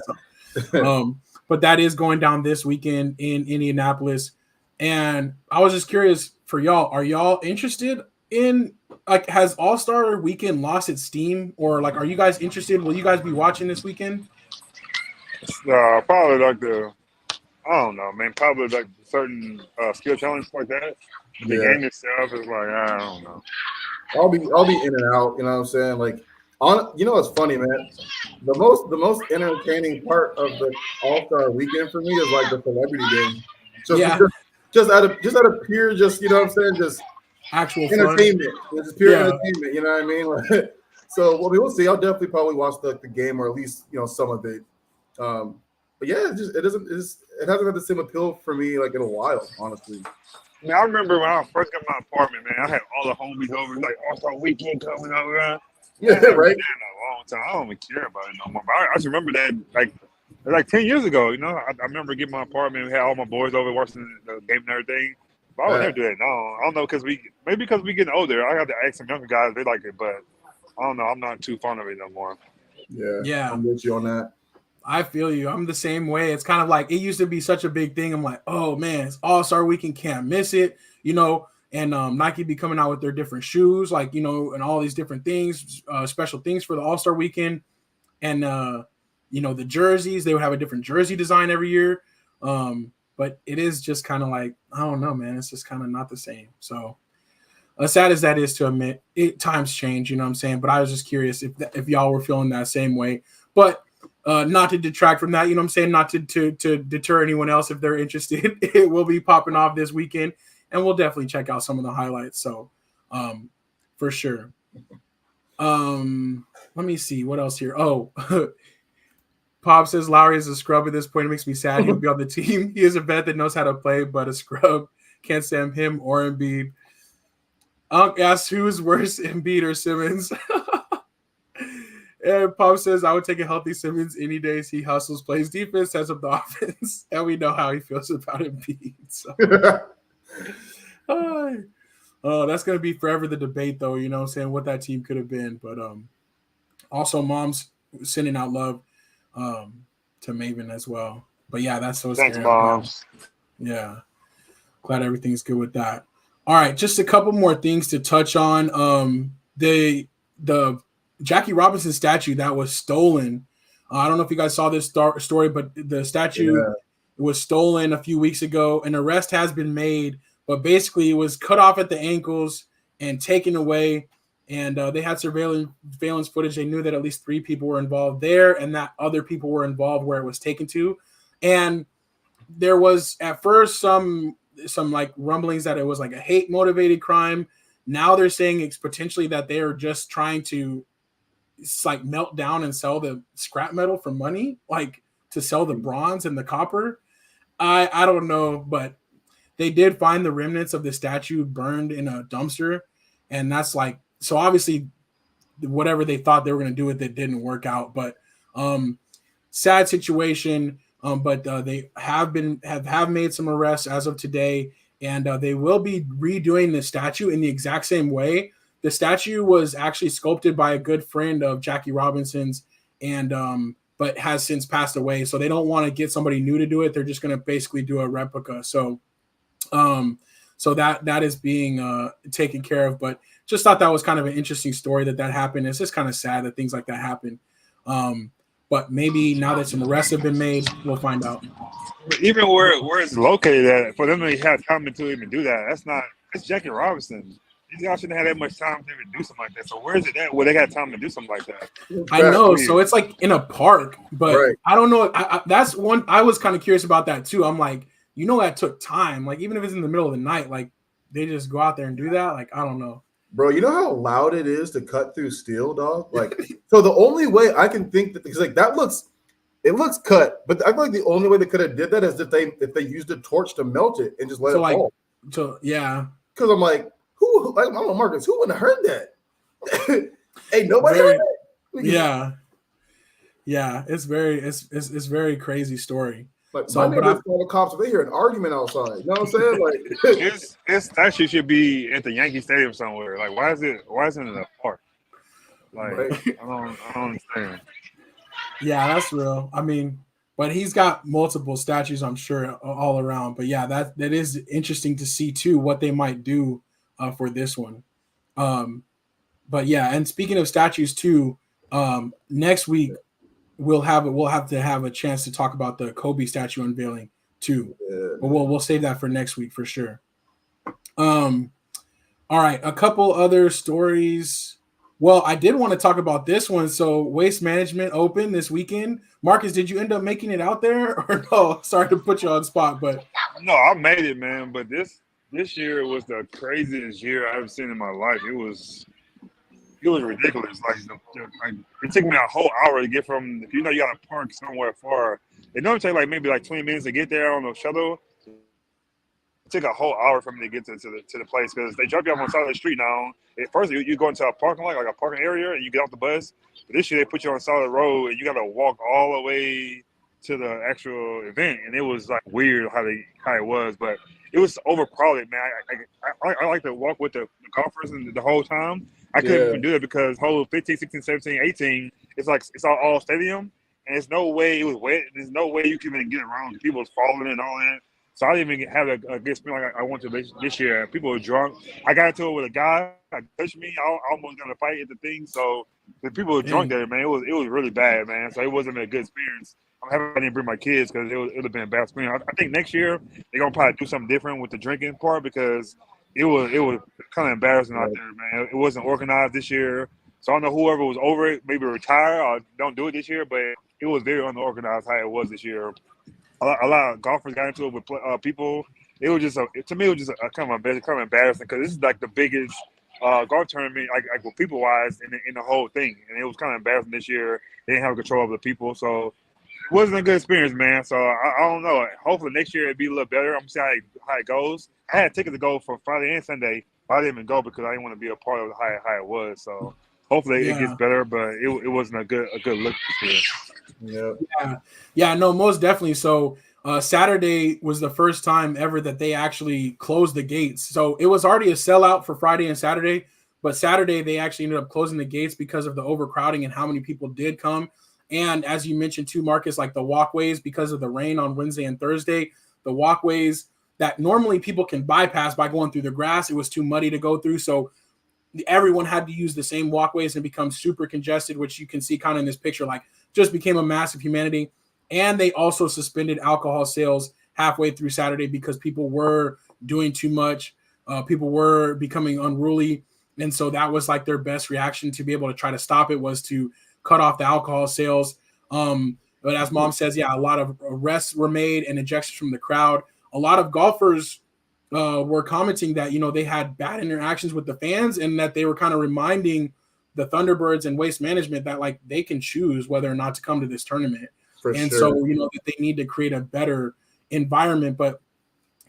But that is going down this weekend in Indianapolis. And I was just curious for y'all, are y'all interested in like has All-Star weekend lost its steam, or like are you guys interested? Will you guys be watching this weekend? Probably like I don't know, man. Probably like certain skill challenges like that. But the game itself is like I don't know. I'll be in and out. You know what I'm saying? Like, it's funny, man. The most entertaining part of the All-Star weekend for me is like the celebrity game. Just out of pure, just you know what I'm saying, just actual entertainment. Just pure entertainment. You know what I mean? So we'll see. I'll definitely probably watch the game, or at least some of it. But yeah, it hasn't had the same appeal for me like in a while, honestly. Man, I remember when I first got my apartment, man. I had all the homies over, like All-Star weekend coming over. Yeah, right. In a long time. I don't even care about it no more. But I just remember that like 10 years ago. I remember getting my apartment. We had all my boys over watching the game and everything. But I would never do that. No, I don't know because we getting older. I got to ask some younger guys. They like it, but I don't know. I'm not too fond of it no more. Yeah. I'm with you on that. I feel you. I'm the same way. It's kind of like it used to be such a big thing. I'm like, oh man, it's All-Star weekend, can't miss it, And Nike be coming out with their different shoes, like and all these different things, special things for the All-Star weekend, and the jerseys. They would have a different jersey design every year, but it is just kind of like I don't know, man. It's just kind of not the same. So, as sad as that is to admit, times change. You know what I'm saying? But I was just curious if y'all were feeling that same way, but. Not to detract from that, you know what I'm saying? Not to deter anyone else if they're interested. It will be popping off this weekend, and we'll definitely check out some of the highlights. So, for sure. Let me see what else here. Oh, Pop says Lowry is a scrub at this point. It makes me sad. He'll be on the team. He is a vet that knows how to play, but a scrub. Can't stand him or Embiid. Asks who's worse, Embiid or Simmons. And Pop says, I would take a healthy Simmons any days. He hustles, plays defense, sets up the offense. And we know how he feels about Embiid. So. That's going to be forever the debate, though, you know what I'm saying, what that team could have been. But also, Mom's sending out love to Maven as well. But, yeah, that's so scary. Thanks, Moms. Yeah. Glad everything's good with that. All right, just a couple more things to touch on. The Jackie Robinson statue that was stolen. I don't know if you guys saw this story, but the statue was stolen a few weeks ago. An arrest has been made, but basically it was cut off at the ankles and taken away. And they had surveillance footage. They knew that at least 3 people were involved there and that other people were involved where it was taken to. And there was at first some like rumblings that it was like a hate motivated crime. Now they're saying it's potentially that they are just trying to like melt down and sell the scrap metal for money, like to sell the bronze and the copper. I don't know, but they did find the remnants of the statue burned in a dumpster. And that's like, so obviously whatever they thought they were going to do with it didn't work out. But sad situation. But they have made some arrests as of today, and they will be redoing the statue in the exact same way. The statue was actually sculpted by a good friend of Jackie Robinson's, and but has since passed away. So they don't want to get somebody new to do it. They're just going to basically do a replica. So so that is being taken care of. But just thought that was kind of an interesting story that happened. It's just kind of sad that things like that happen. But maybe now that some arrests have been made, we'll find out. Even where it's located at, for them to have time to even do that, it's Jackie Robinson. These guys shouldn't have that much time to even do something like that. So where is it at where they got time to do something like that? I know. So it's like in a park, but I don't know. That's one. I was kind of curious about that too. I'm like, that took time. Like even if it's in the middle of the night, like they just go out there and do that. Like I don't know. Bro, you know how loud it is to cut through steel, dog? Like, so the only way I can think that, because like that looks cut, but I feel like the only way they could have did that is if they used a torch to melt it and just let it fall. So yeah, because I'm like, who? Like, I don't know, Marcus, who wouldn't have heard that? Hey, nobody heard that. Yeah, it's very crazy story. Like my neighbors call the cops if they hear an argument outside. You know what I'm saying? Like this statue should be at the Yankee Stadium somewhere. Like why is it in the park? Like I don't understand. Yeah, that's real. I mean, but he's got multiple statues, I'm sure, all around. But yeah, that is interesting to see too what they might do for this one. But yeah, and speaking of statues too, next week we'll have to have a chance to talk about the Kobe statue unveiling too. Yeah. But we'll save that for next week for sure. All right, a couple other stories. Well, I did want to talk about this one. So Waste Management Open this weekend. Marcus, did you end up making it out there or no? Sorry to put you on the spot, but no, I made it, man. But this year was the craziest year I've seen in my life. It was ridiculous. Like it took me a whole hour to get from. If you got to park somewhere far, it normally take maybe 20 minutes to get there on the shuttle. It took a whole hour for me to get to the place because they drop you off on the side of the street now. At first, you go into a parking lot, like a parking area, and you get off the bus. But this year, they put you on the side of the road, and you got to walk all the way to the actual event. And it was like weird how it was, but it was overcrowded, man. I like to walk with the golfers and the whole time. I couldn't even do it because hole 15, 16, 17, 18, it's all stadium, and there's no way it was wet. There's no way you can even get around. People was falling and all that. So I didn't even have a good experience like I wanted to this year. People were drunk. I got into it with a guy. Touched me. I almost got a fight at the thing. So the people were drunk there, man. It was really bad, man. So it wasn't a good experience. I'm happy I didn't bring my kids because it would have been a bad experience. I think next year they're gonna probably do something different with the drinking part because it was kind of embarrassing out there, man. It wasn't organized this year. So I don't know whoever was over it, maybe retire or don't do it this year, but it was very unorganized how it was this year. A lot of golfers got into it with people. It was just to me, it was just a kind of embarrassing because this is like the biggest golf tournament, like with people wise, in the whole thing, and it was kind of embarrassing this year. They didn't have control of the people, so it wasn't a good experience, man. So I don't know. Hopefully next year it'll be a little better. I'm gonna see how it goes. I had tickets to go for Friday and Sunday, but I didn't even go because I didn't want to be a part of how it was. So hopefully it gets better, but it wasn't a good look this year. Yeah, no, most definitely. So Saturday was the first time ever that they actually closed the gates. So it was already a sellout for Friday and Saturday, but Saturday they actually ended up closing the gates because of the overcrowding and how many people did come. And as you mentioned too, Marcus, like the walkways, because of the rain on Wednesday and Thursday, the walkways that normally people can bypass by going through the grass, it was too muddy to go through. So everyone had to use the same walkways and become super congested, which you can see kind of in this picture, like just became a massive humanity. And they also suspended alcohol sales halfway through Saturday because people were doing too much. People were becoming unruly. And so that was like their best reaction to be able to try to stop it was to cut off the alcohol sales. But as Mom says, a lot of arrests were made and ejections from the crowd. A lot of golfers were commenting that, they had bad interactions with the fans and that they were kind of reminding the Thunderbirds and Waste Management that like they can choose whether or not to come to this tournament. So, that they need to create a better environment. But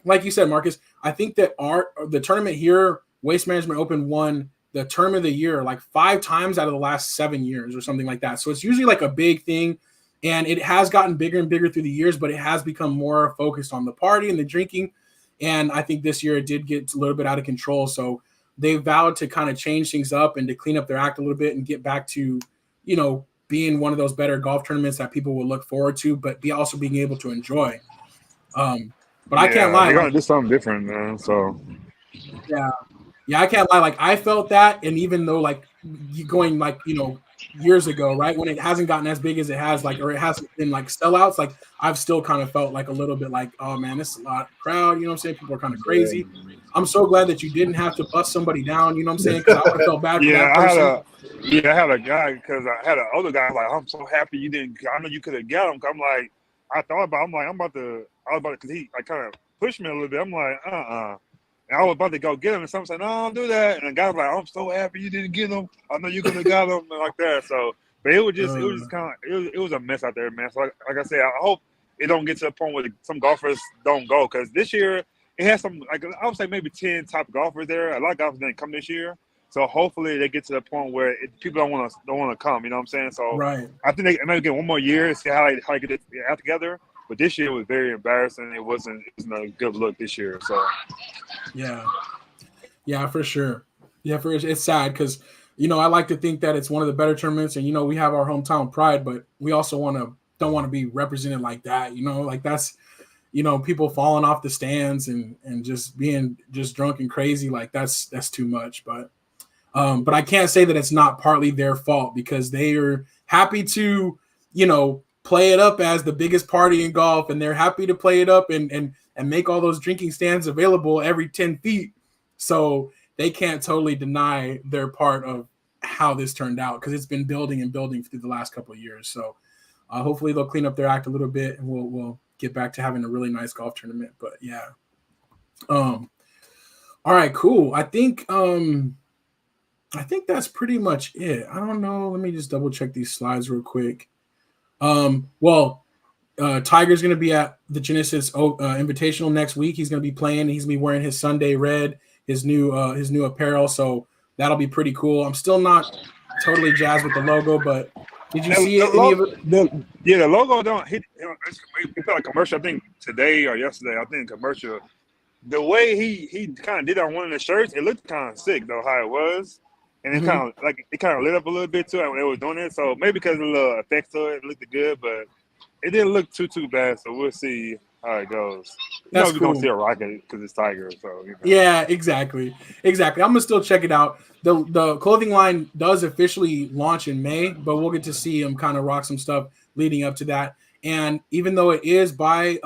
like you said, Marcus, I think that the tournament here, Waste Management Open won the term of the year like 5 times out of the last 7 years or something like that. So it's usually like a big thing, and it has gotten bigger and bigger through the years, but it has become more focused on the party and the drinking. And I think this year it did get a little bit out of control. So they vowed to kind of change things up and to clean up their act a little bit and get back to, being one of those better golf tournaments that people will look forward to, but be also being able to enjoy. But I can't lie. They're gonna do something different, man. So yeah, I can't lie. Like I felt that, and even though like going like years ago, right, when it hasn't gotten as big as it has, like, or it hasn't been like sellouts, like I've still kind of felt like a little bit like, oh man, this is a lot of crowd. You know what I'm saying? People are kind of crazy. I'm so glad that you didn't have to bust somebody down. You know what I'm saying? Because I would have felt bad for that person. I had a guy because I had an older guy like, I'm so happy you didn't. I know you could have got him. I'm like, I was about to, because he like kind of pushed me a little bit. I'm like, And I was about to go get him, and someone said, "No, don't do that." And the guy was like, "I'm so happy you didn't get him. I know you could have got him," and like that. So, but it was just kind of, it was a mess out there, man. So, like I said, I hope it don't get to the point where some golfers don't go, because this year it has some, like I would say maybe 10 top golfers there. A lot of golfers didn't come this year, so hopefully they get to the point where people don't want to come. You know what I'm saying? So, right. I think they maybe get one more year to see how they get it out together. But this year was very embarrassing. It wasn't a good look this year. So, yeah, for sure. Yeah, it's sad because I like to think that it's one of the better tournaments, and we have our hometown pride, but we also don't want to be represented like that. Like that's people falling off the stands and just being just drunk and crazy. Like that's too much. But I can't say that it's not partly their fault, because they are happy to play it up as the biggest party in golf, and they're happy to play it up and make all those drinking stands available every 10 feet. So they can't totally deny their part of how this turned out, because it's been building and building through the last couple of years. So hopefully they'll clean up their act a little bit, and we'll get back to having a really nice golf tournament. But yeah. All right, cool. I think that's pretty much it. I don't know. Let me just double check these slides real quick. Tiger's going to be at the Genesis Invitational next week. He's going to be playing. He's going to be wearing his Sunday red, his new apparel. So that'll be pretty cool. I'm still not totally jazzed with the logo, but did you see it? The logo don't hit. We put a commercial, I think today or yesterday. I think commercial. The way he kind of did on one of the shirts, it looked kind of sick though, how it was. And it kind of lit up a little bit too when they were doing it. So maybe because of the little effects to it, it looked good, but it didn't look too bad. So we'll see how it goes. That's we're cool. gonna see a rocket because it's Tiger. So yeah, exactly. I'm gonna still check it out. The clothing line does officially launch in May, but we'll get to see him kind of rock some stuff leading up to that. And even though it is by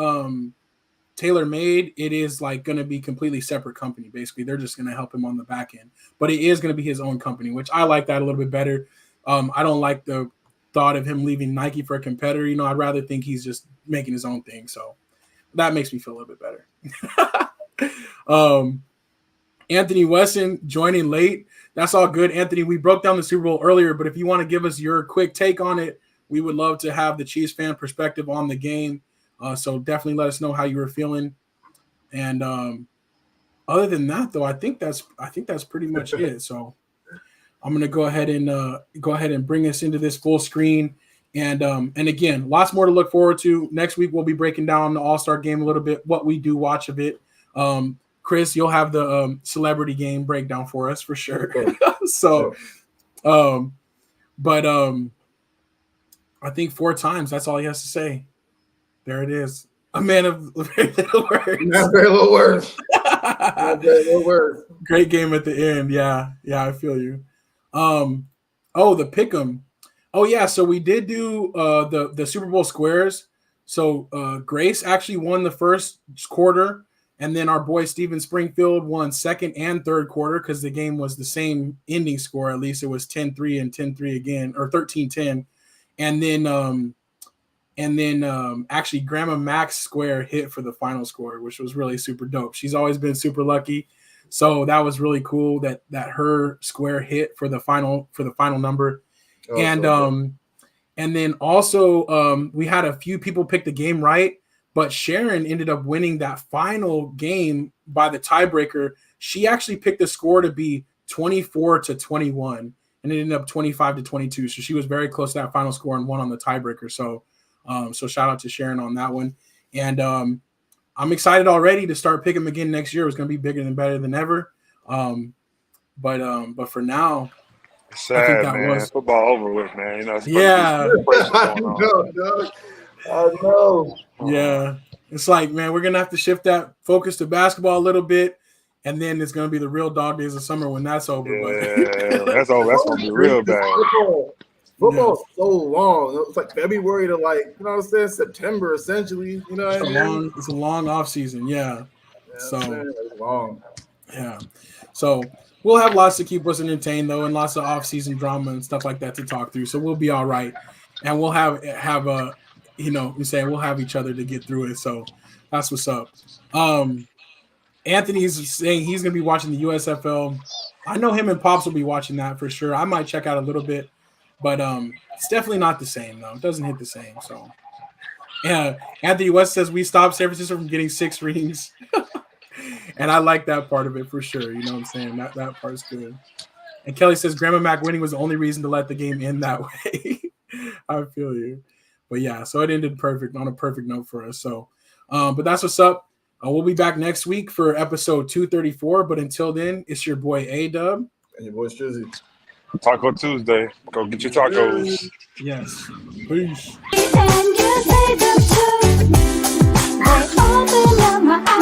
TaylorMade, it is like going to be completely separate company. Basically, they're just going to help him on the back end, but it is going to be his own company, which I like that a little bit better. I don't like the thought of him leaving Nike for a competitor. I'd rather think he's just making his own thing. So that makes me feel a little bit better. Anthony Wesson joining late. That's all good, Anthony. We broke down the Super Bowl earlier, but if you want to give us your quick take on it, we would love to have the Chiefs fan perspective on the game. So definitely let us know how you were feeling. And other than that, though, I think that's pretty much it. So I'm gonna go ahead and bring us into this full screen. And again, lots more to look forward to. Next week we'll be breaking down the All-Star game a little bit, what we do watch of it. Chris, you'll have the celebrity game breakdown for us for sure. So, but I think 4 times. That's all he has to say. There it is. A man of very little words. Not very little words. Not very little words. Great game at the end. Yeah, I feel you. The pick'em. Oh yeah, so we did do the Super Bowl squares. So Grace actually won the first quarter, and then our boy Steven Springfield won second and third quarter because the game was the same ending score. At least it was 10-3 and 10-3 again, or 13-10, and then actually Grandma Mac's square hit for the final score, which was really super dope. She's always been super lucky. So that was really cool that her square hit for the final number. Oh, and then also we had a few people pick the game right, but Sharon ended up winning that final game by the tiebreaker. She actually picked the score to be 24-21, and it ended up 25-22. So she was very close to that final score and won on the tiebreaker. So, so shout out to Sharon on that one. And I'm excited already to start picking them again next year. It's going to be bigger and better than ever. But for now, Sad, I think that man. was Football over with, man. You know, it's yeah. I know, dog. I know. Yeah. It's like, man, we're going to have to shift that focus to basketball a little bit. And then it's going to be the real dog days of summer when that's over. Yeah, that's over. That's going to be real bad. Football's so long. It's like February to like, you know what I'm saying, September essentially. You know what I mean? It's a long off season. Yeah. So it's long. Yeah. So we'll have lots to keep us entertained though, and lots of off season drama and stuff like that to talk through. So we'll be all right. And we'll have a, you know, we're saying we'll have each other to get through it. So that's what's up. Anthony's saying he's going to be watching the USFL. I know him and Pops will be watching that for sure. I might check out a little bit, but it's definitely not the same though. It doesn't hit the same. So yeah, Anthony West says we stopped San Francisco from getting 6 rings. And I like that part of it for sure. You know what I'm saying? That part's good. And Kelly says Grandma Mac winning was the only reason to let the game end that way. I feel you. But yeah, so it ended on a perfect note for us. So, but that's what's up. We'll be back next week for episode 234. But until then, it's your boy A-Dub. And your boy Strizzy. Taco Tuesday. Go get your tacos. Yes. Peace. And you say them too. They open up my eyes.